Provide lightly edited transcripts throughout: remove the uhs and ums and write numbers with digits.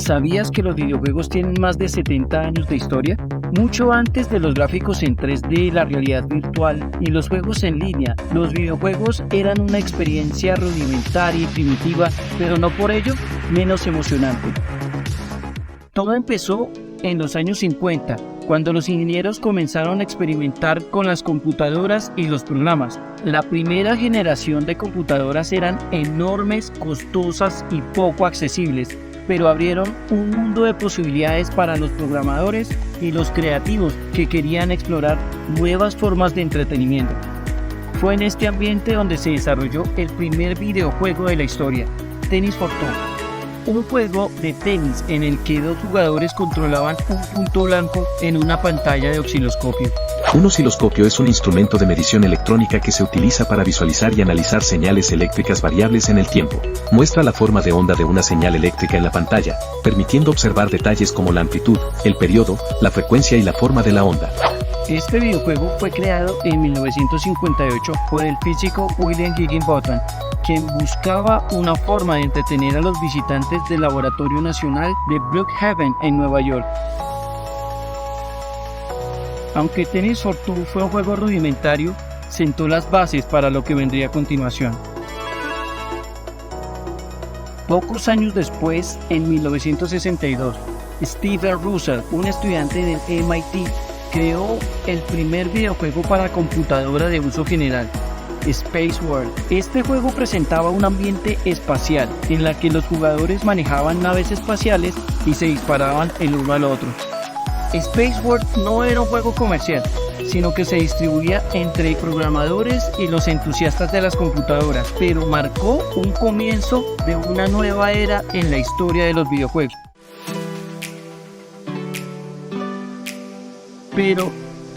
¿Sabías que los videojuegos tienen más de 70 años de historia? Mucho antes de los gráficos en 3D, la realidad virtual y los juegos en línea, los videojuegos eran una experiencia rudimentaria y primitiva, pero no por ello menos emocionante. Todo empezó en los años 50, cuando los ingenieros comenzaron a experimentar con las computadoras y los programas. La primera generación de computadoras eran enormes, costosas y poco accesibles, pero abrieron un mundo de posibilidades para los programadores y los creativos que querían explorar nuevas formas de entretenimiento. Fue en este ambiente donde se desarrolló el primer videojuego de la historia, Tennis for Two, un juego de tenis en el que dos jugadores controlaban un punto blanco en una pantalla de osciloscopio. Un osciloscopio es un instrumento de medición electrónica que se utiliza para visualizar y analizar señales eléctricas variables en el tiempo. Muestra la forma de onda de una señal eléctrica en la pantalla, permitiendo observar detalles como la amplitud, el periodo, la frecuencia y la forma de la onda. Este videojuego fue creado en 1958 por el físico William Higginbotham, quien buscaba una forma de entretener a los visitantes del Laboratorio Nacional de Brookhaven en Nueva York. Aunque Tennis for Two fue un juego rudimentario, sentó las bases para lo que vendría a continuación. Pocos años después, en 1962, Stephen Russell, un estudiante del MIT, creó el primer videojuego para computadora de uso general, Space World. Este juego presentaba un ambiente espacial en el que los jugadores manejaban naves espaciales y se disparaban el uno al otro. Space World no era un juego comercial, sino que se distribuía entre programadores y los entusiastas de las computadoras, pero marcó un comienzo de una nueva era en la historia de los videojuegos. Pero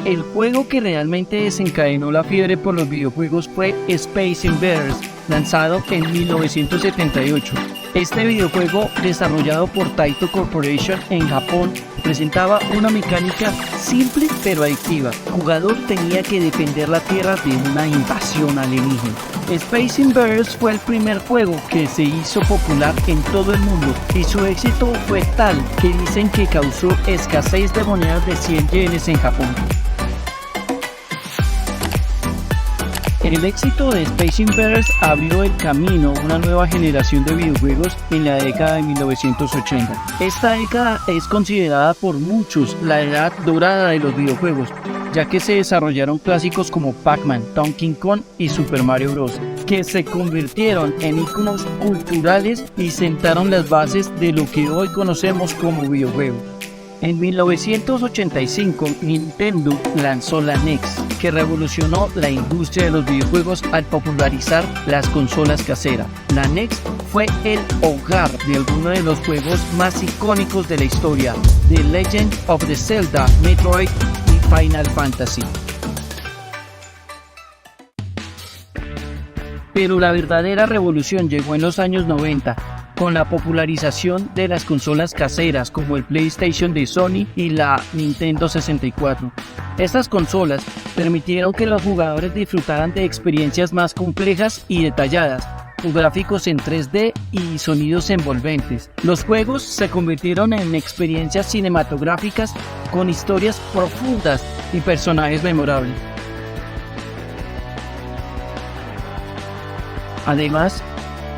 el juego que realmente desencadenó la fiebre por los videojuegos fue Space Invaders, lanzado en 1978. Este videojuego, desarrollado por Taito Corporation en Japón, presentaba una mecánica simple pero adictiva. El jugador tenía que defender la Tierra de una invasión alienígena. Space Invaders fue el primer juego que se hizo popular en todo el mundo y su éxito fue tal que dicen que causó escasez de monedas de 100 yenes en Japón. El éxito de Space Invaders abrió el camino a una nueva generación de videojuegos en la década de 1980. Esta década es considerada por muchos la edad dorada de los videojuegos, ya que se desarrollaron clásicos como Pac-Man, Donkey Kong y Super Mario Bros., que se convirtieron en íconos culturales y sentaron las bases de lo que hoy conocemos como videojuegos. En 1985, Nintendo lanzó la NES, que revolucionó la industria de los videojuegos al popularizar las consolas caseras. La NES fue el hogar de algunos de los juegos más icónicos de la historia, The Legend of the Zelda, Metroid y Final Fantasy. Pero la verdadera revolución llegó en los años 90, con la popularización de las consolas caseras como el PlayStation de Sony y la Nintendo 64. Estas consolas permitieron que los jugadores disfrutaran de experiencias más complejas y detalladas, con gráficos en 3D y sonidos envolventes. Los juegos se convirtieron en experiencias cinematográficas con historias profundas y personajes memorables. Además,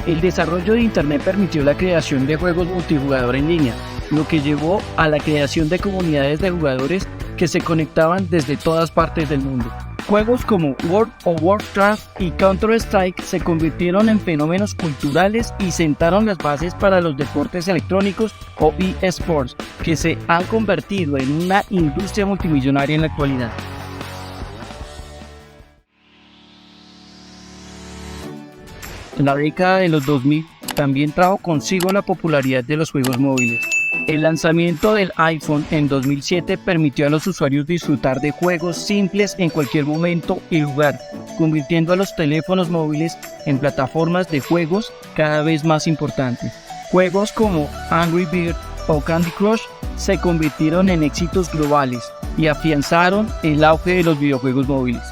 el desarrollo de Internet permitió la creación de juegos multijugador en línea, lo que llevó a la creación de comunidades de jugadores que se conectaban desde todas partes del mundo. Juegos como World of Warcraft y Counter-Strike se convirtieron en fenómenos culturales y sentaron las bases para los deportes electrónicos o eSports, que se han convertido en una industria multimillonaria en la actualidad. La década de los 2000 también trajo consigo la popularidad de los juegos móviles. El lanzamiento del iPhone en 2007 permitió a los usuarios disfrutar de juegos simples en cualquier momento y lugar, convirtiendo a los teléfonos móviles en plataformas de juegos cada vez más importantes. Juegos como Angry Birds o Candy Crush se convirtieron en éxitos globales y afianzaron el auge de los videojuegos móviles.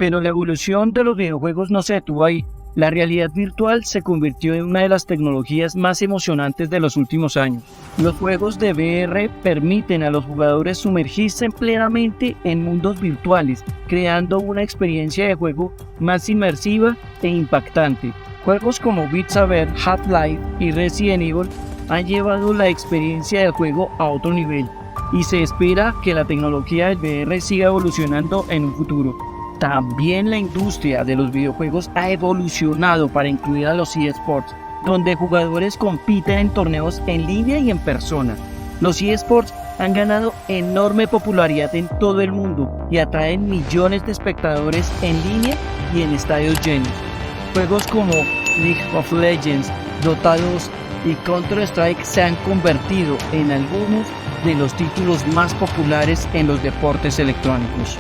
Pero la evolución de los videojuegos no se detuvo ahí. La realidad virtual se convirtió en una de las tecnologías más emocionantes de los últimos años. Los juegos de VR permiten a los jugadores sumergirse plenamente en mundos virtuales, creando una experiencia de juego más inmersiva e impactante. Juegos como Beat Saber, Half-Life y Resident Evil han llevado la experiencia del juego a otro nivel, y se espera que la tecnología del VR siga evolucionando en un futuro. También la industria de los videojuegos ha evolucionado para incluir a los eSports, donde jugadores compiten en torneos en línea y en persona. Los eSports han ganado enorme popularidad en todo el mundo y atraen millones de espectadores en línea y en estadios llenos. Juegos como League of Legends, Dota 2 y Counter-Strike se han convertido en algunos de los títulos más populares en los deportes electrónicos.